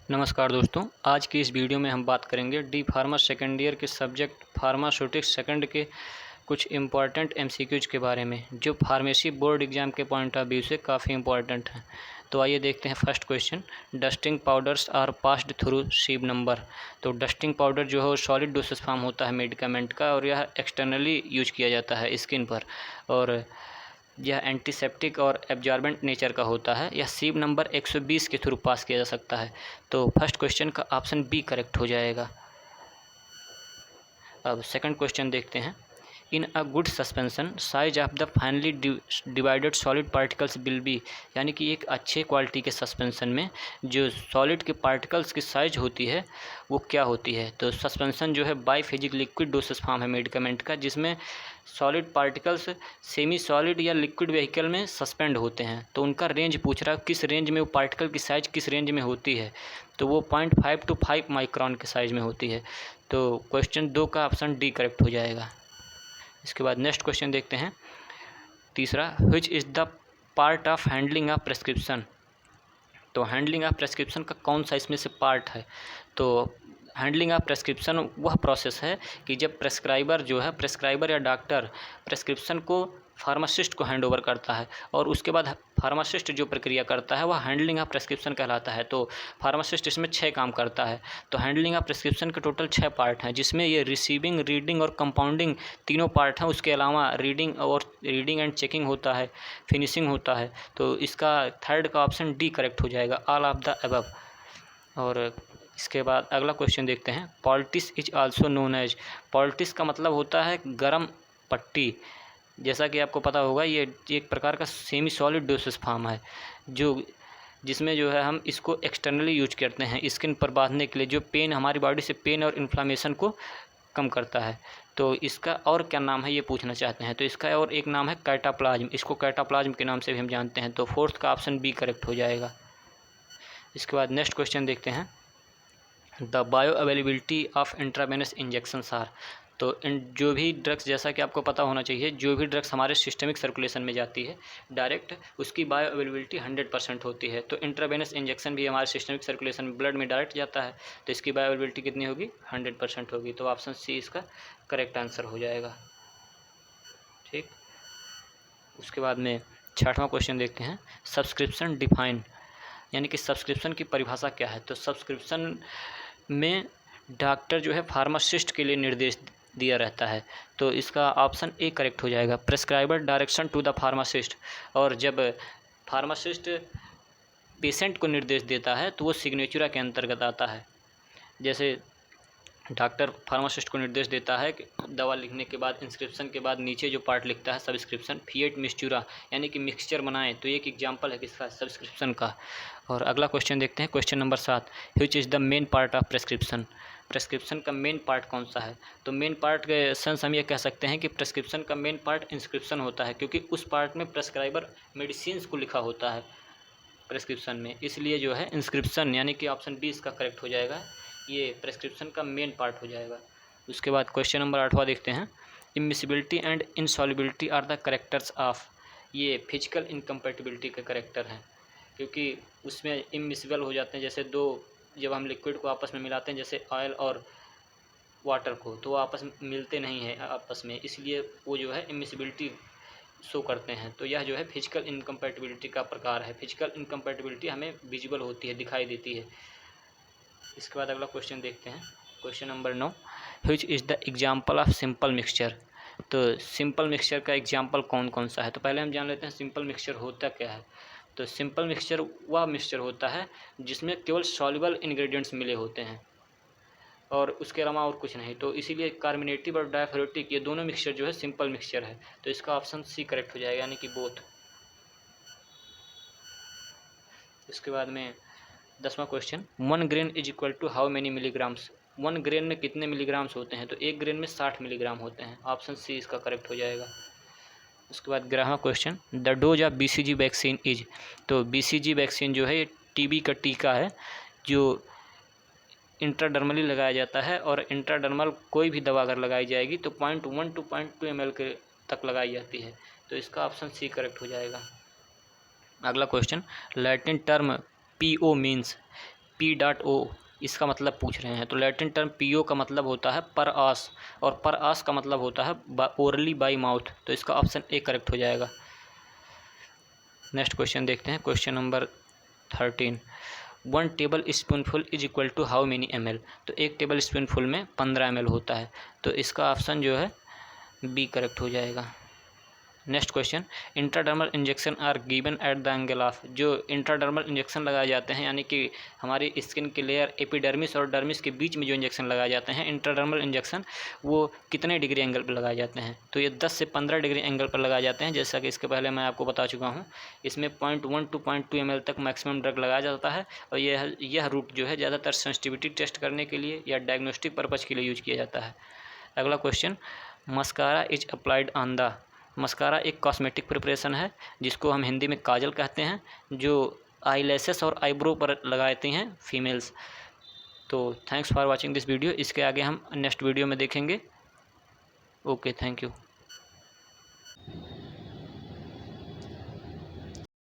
नमस्कार दोस्तों, आज की इस वीडियो में हम बात करेंगे डी फार्मा सेकेंड ईयर के सब्जेक्ट फार्मास्यूटिक्स सेकंड के कुछ इम्पॉर्टेंट एमसीक्यूज के बारे में, जो फार्मेसी बोर्ड एग्जाम के पॉइंट ऑफ व्यू से काफ़ी इम्पॉर्टेंट हैं। तो आइए देखते हैं first question. Dusting powders are passed through sieve number. तो डस्टिंग पाउडर जो है वो सॉलिड डोसेज फॉर्म होता है मेडिकामेंट का, और यह एक्सटर्नली यूज किया जाता है स्किन पर, और यह एंटीसेप्टिक और एब्जॉर्बेंट नेचर का होता है। यह सीब नंबर 120 के थ्रू पास किया जा सकता है। तो फर्स्ट क्वेश्चन का ऑप्शन बी करेक्ट हो जाएगा। अब सेकंड क्वेश्चन देखते हैं। In a good suspension size of the finely divided solid particles will be. यानी कि एक अच्छे क्वालिटी के सस्पेंशन में जो सॉलिड के पार्टिकल्स की साइज होती है वो क्या होती है। तो सस्पेंशन जो है बाईफेजिक लिक्विड डोसेज फॉर्म है मेडिकामेंट का, जिसमें सॉलिड पार्टिकल्स सेमी सॉलिड या लिक्विड व्हीकल में सस्पेंड होते हैं। तो उनका रेंज पूछ रहा है, किस रेंज में वो पार्टिकल की साइज़ किस रेंज में होती है। तो वो 0.5 to 5 माइक्रोन के साइज़ में होती है। तो क्वेश्चन 2 का ऑप्शन डी करेक्ट हो जाएगा। इसके बाद नेक्स्ट क्वेश्चन देखते हैं तीसरा। Which is the part of handling of prescription. तो हैंडलिंग ऑफ प्रेस्क्रिप्शन का कौन सा इसमें से पार्ट है। तो हैंडलिंग ऑफ प्रेस्क्रिप्शन वह प्रोसेस है कि जब प्रेस्क्राइबर या डॉक्टर प्रेस्क्रिप्शन को फार्मासिस्ट को हैंड ओवर करता है, और उसके बाद फार्मासिस्ट जो प्रक्रिया करता है वह हैंडलिंग ऑफ प्रेस्क्रिप्शन कहलाता है। तो फार्मासिस्ट इसमें 6 काम करता है। तो हैंडलिंग ऑफ प्रेस्क्रिप्शन के टोटल 6 पार्ट हैं, जिसमें ये रिसीविंग, रीडिंग और कंपाउंडिंग तीनों पार्ट हैं। उसके अलावा रीडिंग एंड चेकिंग होता है, फिनिशिंग होता है। तो इसका थर्ड का ऑप्शन डी करेक्ट हो जाएगा, ऑल ऑफ द अबव। और इसके बाद अगला क्वेश्चन देखते हैं। पॉल्टिस इज आल्सो नोन एज। पॉल्टिस का मतलब होता है गरम पट्टी। जैसा कि आपको पता होगा, ये एक प्रकार का सेमी सॉलिड डोसेज फॉर्म है, जिसमें जो है हम इसको एक्सटर्नली यूज करते हैं स्किन पर बांधने के लिए, जो पेन हमारी बॉडी से पेन और इन्फ्लामेशन को कम करता है। तो इसका और क्या नाम है ये पूछना चाहते हैं। तो इसका और एक नाम है कैटाप्लाज्म। इसको कैटाप्लाज्म के नाम से भी हम जानते हैं। तो फोर्थ का ऑप्शन बी करेक्ट हो जाएगा। इसके बाद नेक्स्ट क्वेश्चन देखते हैं। The bioavailability of intravenous injections are. तो जो भी ड्रग्स, जैसा कि आपको पता होना चाहिए, जो भी ड्रग्स हमारे सिस्टमिक सर्कुलेशन में जाती है डायरेक्ट, उसकी बायो अवेलेबिलिटी 100% होती है। तो इंट्रावेनस इंजेक्शन भी हमारे सिस्टमिक सर्कुलेशन में ब्लड में डायरेक्ट जाता है, तो इसकी बायो अवेलेबिलिटी कितनी होगी, 100% होगी। तो ऑप्शन सी इसका करेक्ट आंसर हो जाएगा। ठीक, उसके बाद में छठवां क्वेश्चन देखते हैं। सब्सक्रिप्शन डिफाइन, यानी कि सब्सक्रिप्शन की परिभाषा क्या है। तो सब्सक्रिप्शन में डॉक्टर जो है फार्मासिस्ट के लिए निर्देश दिया रहता है। तो इसका ऑप्शन ए करेक्ट हो जाएगा, प्रेस्क्राइबर डायरेक्शन टू द फार्मासिस्ट। और जब फार्मासिस्ट पेशेंट को निर्देश देता है तो वो सिग्नेचुरा के अंतर्गत आता है। जैसे डॉक्टर फार्मासिस्ट को निर्देश देता है कि दवा लिखने के बाद इंस्क्रिप्शन के बाद नीचे जो पार्ट लिखता है सब्सक्रिप्शन फिएट मिक्सचुरा, यानी कि मिक्सचर बनाएं। तो एक एग्जांपल है किसका, सब्सक्रिप्शन का। और अगला क्वेश्चन देखते हैं, question number 7। Which is the main part of prescription. Prescription का मेन पार्ट कौन सा है। तो मेन पार्ट के सेंस हम ये कह सकते हैं कि प्रेस्क्रिप्शन का मेन पार्ट इंस्क्रिप्शन होता है, क्योंकि उस पार्ट में प्रेस्क्राइबर मेडिसिन को लिखा होता है प्रेस्क्रिप्शन में, इसलिए जो है इंस्क्रिप्शन, यानी कि ऑप्शन बी इसका करेक्ट हो जाएगा। ये प्रेस्क्रिप्शन का मेन पार्ट हो जाएगा। उसके बाद क्वेश्चन नंबर 8वां देखते हैं। Immiscibility and insolubility are the characters of. ये फिजिकल इनकम्पैटिबिलिटी के करेक्टर हैं, क्योंकि उसमें इमिसिबल हो जाते हैं। जैसे दो, जब हम लिक्विड को आपस में मिलाते हैं, जैसे ऑयल और वाटर को, तो वो आपस में मिलते नहीं हैं आपस में, इसलिए वो जो है इमिसिबिलिटी शो करते हैं। तो यह जो है फिजिकल इनकम्पैटिबिलिटी का प्रकार है। फिजिकल इनकम्पैटिबिलिटी हमें विजिबल होती है, दिखाई देती है। इसके बाद अगला क्वेश्चन देखते हैं, question number 9। Which is the example of simple mixture. तो सिंपल मिक्सचर का एग्जाम्पल कौन कौन सा है। तो पहले हम जान लेते हैं सिंपल मिक्सचर होता क्या है। तो सिंपल मिक्सचर वह मिक्सचर होता है जिसमें केवल सॉल्युबल इंग्रेडिएंट्स मिले होते हैं और उसके अलावा और कुछ नहीं। तो इसीलिए कार्बोनेटिव और डायफोरेटिक ये दोनों मिक्सचर जो है सिंपल मिक्सचर है। तो इसका ऑप्शन सी करेक्ट हो जाएगा, यानी कि बोथ। इसके बाद में 10वां question. 1 grain is equal to how many milligrams. 1 grain में कितने मिलीग्राम्स होते हैं। तो 1 ग्रेन में 60 मिलीग्राम होते हैं। ऑप्शन सी इसका करेक्ट हो जाएगा। उसके बाद 11वां question. The dose of BCG vaccine is. तो बीसीजी वैक्सीन जो है ये टीबी का टीका है, जो इंट्राडर्मली लगाया जाता है। और इंट्राडर्मल कोई भी दवा अगर लगाई जाएगी तो 0.1 to 0.2 ml के तक लगाई जाती है। तो इसका ऑप्शन सी करेक्ट हो जाएगा। अगला question. Latin term PO means. P.O इसका मतलब पूछ रहे हैं। तो लैटिन टर्म PO का मतलब होता है पर आस, और पर आस का मतलब होता है ओरली बाई माउथ। तो इसका ऑप्शन ए करेक्ट हो जाएगा। नेक्स्ट क्वेश्चन देखते हैं, question number 13। 1 tablespoonful is equal to how many ml। तो 1 टेबल स्पूनफुल में 15 ml होता है। तो इसका ऑप्शन जो है बी करेक्ट हो जाएगा। Next question, intradermal injection are given at the angle of. जो इंट्राडर्मल इंजेक्शन लगाए जाते हैं, यानी कि हमारी स्किन के लेयर एपिडर्मिस और डर्मिस के बीच में जो इंजेक्शन लगाए जाते हैं इंट्राडर्मल इंजेक्शन, वो कितने डिग्री एंगल पर लगाए जाते हैं? तो ये 10 से 15 डिग्री एंगल पर लगाए जाते हैं, जैसा कि इसके पहले मैं आपको बता चुका हूँ। इसमें 0.1 to 0.2 ml तक मैक्सिमम ड्रग लगाया जाता है, और यह रूट जो है ज़्यादातर सेंसिटिविटी टेस्ट करने के लिए या डायग्नोस्टिक पर्पज़ के लिए यूज किया जाता है। अगला question, mascara is applied on the. Mascara एक कॉस्मेटिक प्रिपरेशन है जिसको हम हिंदी में काजल कहते हैं, जो आईलैशेस और आईब्रो पर लगाती हैं फीमेल्स। तो thanks for watching this video. इसके आगे हम नेक्स्ट वीडियो में देखेंगे। Okay, thank you.